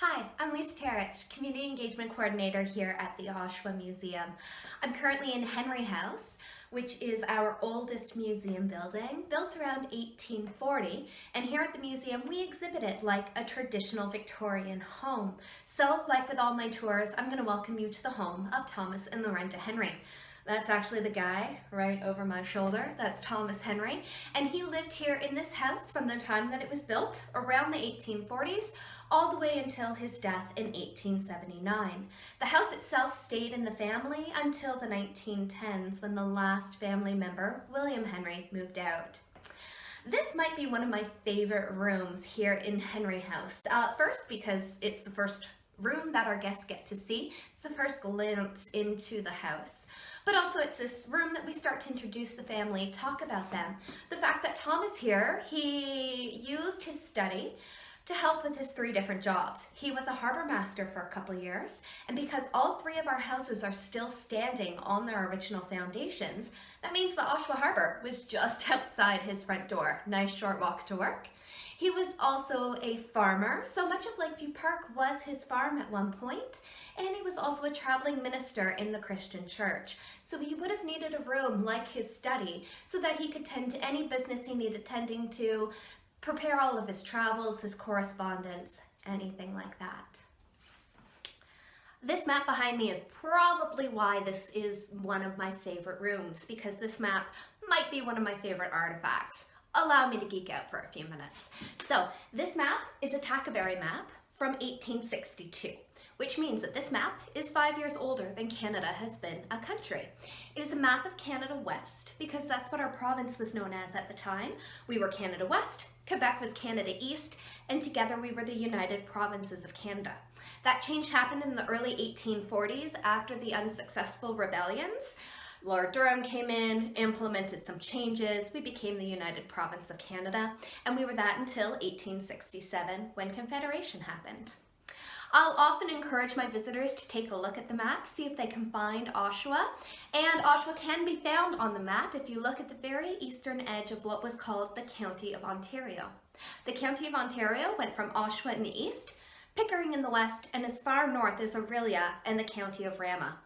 Hi, I'm Lisa Terich, Community Engagement Co-ordinator here at the Oshawa Museum. I'm currently in Henry House, which is our oldest museum building, built around 1840, and here at the museum we exhibit it like a traditional Victorian home. So, like with all my tours, I'm going to welcome you to the home of Thomas and Loretta Henry. That's actually the guy right over my shoulder. That's Thomas Henry, and he lived here in this house from the time that it was built, around the 1840s, all the way until his death in 1879. The house itself stayed in the family until the 1910s, when the last family member, William Henry, moved out. This might be one of my favorite rooms here in Henry House. First, because it's the first room that our guests get to see. It's the first glimpse into the house. But also it's this room that we start to introduce the family, talk about them. The fact that Thomas here, he used his study to help with his 3 different jobs. He was a harbor master for a couple years, and because all 3 of our houses are still standing on their original foundations, that means the Oshawa Harbor was just outside his front door. Nice short walk to work. He was also a farmer, so much of Lakeview Park was his farm at one point, and he was also a traveling minister in the Christian church. So he would have needed a room like his study so that he could tend to any business he needed tending to, prepare all of his travels, his correspondence, anything like that. This map behind me is probably why this is one of my favorite rooms, because this map might be one of my favorite artifacts. Allow me to geek out for a few minutes. So this map is a Tackaberry map from 1862, which means that this map is 5 years older than Canada has been a country. It is a map of Canada West because that's what our province was known as at the time. We were Canada West, Quebec was Canada East, and together we were the United Provinces of Canada. That change happened in the early 1840s after the unsuccessful rebellions. Lord Durham came in, implemented some changes, we became the United Province of Canada, and we were that until 1867 when Confederation happened. I'll often encourage my visitors to take a look at the map, see if they can find Oshawa, and Oshawa can be found on the map if you look at the very eastern edge of what was called the County of Ontario. The County of Ontario went from Oshawa in the east, Pickering in the west, and as far north as Orillia and the County of Rama.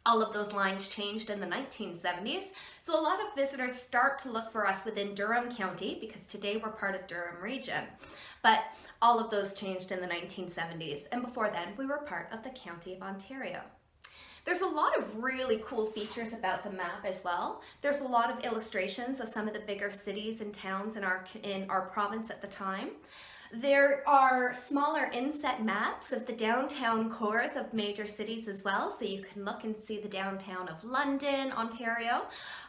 All of those lines changed in the 1970s, so a lot of visitors start to look for us within Durham County, because today we're part of Durham Region. But all of those changed in the 1970s, and before then we were part of the County of Ontario. There's a lot of really cool features about the map as well. There's a lot of illustrations of some of the bigger cities and towns in our province at the time. There are smaller inset maps of the downtown cores of major cities as well, so you can look and see the downtown of London, Ontario,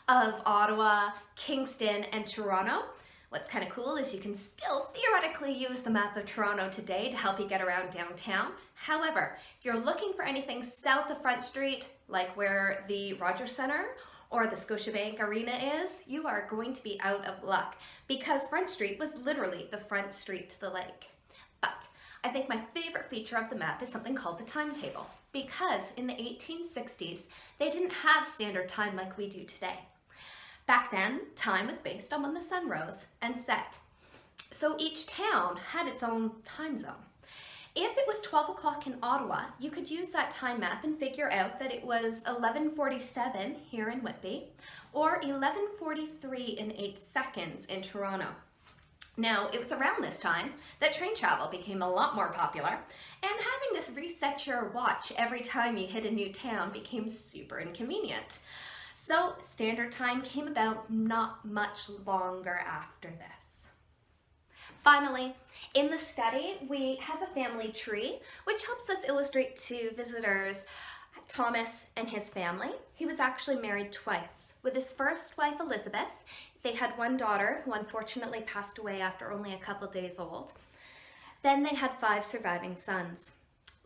of Ottawa, Kingston, and Toronto. What's kind of cool is you can still theoretically use the map of Toronto today to help you get around downtown. However, if you're looking for anything south of Front Street, like where the Rogers Centre or the Scotiabank Arena is, you are going to be out of luck, because Front Street was literally the front street to the lake. But I think my favorite feature of the map is something called the timetable, because in the 1860s, they didn't have standard time like we do today. Back then, time was based on when the sun rose and set. So each town had its own time zone. If it was 12 o'clock in Ottawa, you could use that time map and figure out that it was 11:47 here in Whitby, or 11:43 and 8 seconds in Toronto. Now, it was around this time that train travel became a lot more popular, and having to reset your watch every time you hit a new town became super inconvenient. So, standard time came about not much longer after this. Finally, in the study, we have a family tree, which helps us illustrate to visitors Thomas and his family. He was actually married twice. With his first wife, Elizabeth, they had one daughter who unfortunately passed away after only a couple days old. Then they had 5 surviving sons.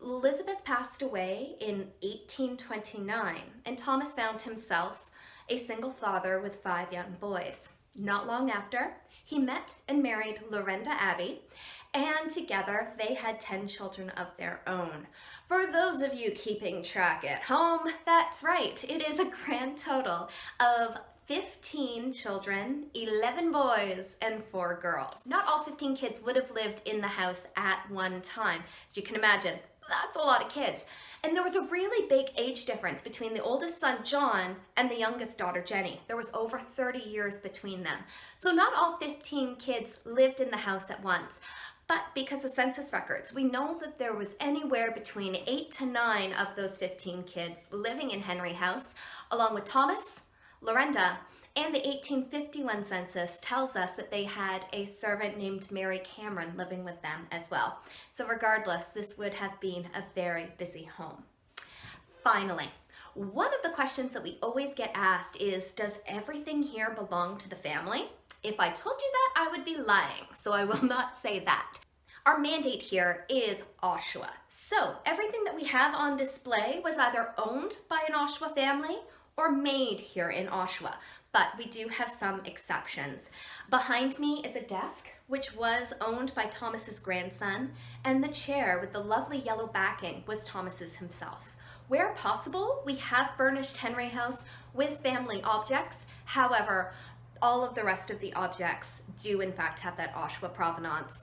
Elizabeth passed away in 1829, and Thomas found himself a single father with 5 young boys. Not long after, he met and married Loretta Abbey, and together they had 10 children of their own. For those of you keeping track at home, that's right, it is a grand total of 15 children, 11 boys and 4 girls. Not all 15 kids would have lived in the house at one time. As you can imagine, that's a lot of kids. And there was a really big age difference between the oldest son, John, and the youngest daughter, Jenny. There was over 30 years between them. So not all 15 kids lived in the house at once. But because of census records, we know that there was anywhere between 8 to 9 of those 15 kids living in Henry House, along with Thomas, Lorenda, and the 1851 census tells us that they had a servant named Mary Cameron living with them as well. So regardless, this would have been a very busy home. Finally, one of the questions that we always get asked is, does everything here belong to the family? If I told you that, I would be lying, so I will not say that. Our mandate here is Oshawa. So everything that we have on display was either owned by an Oshawa family or made here in Oshawa, but we do have some exceptions. Behind me is a desk which was owned by Thomas's grandson, and the chair with the lovely yellow backing was Thomas's himself. Where possible, we have furnished Henry House with family objects. However, all of the rest of the objects do in fact have that Oshawa provenance,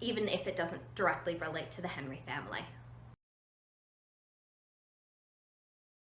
even if it doesn't directly relate to the Henry family.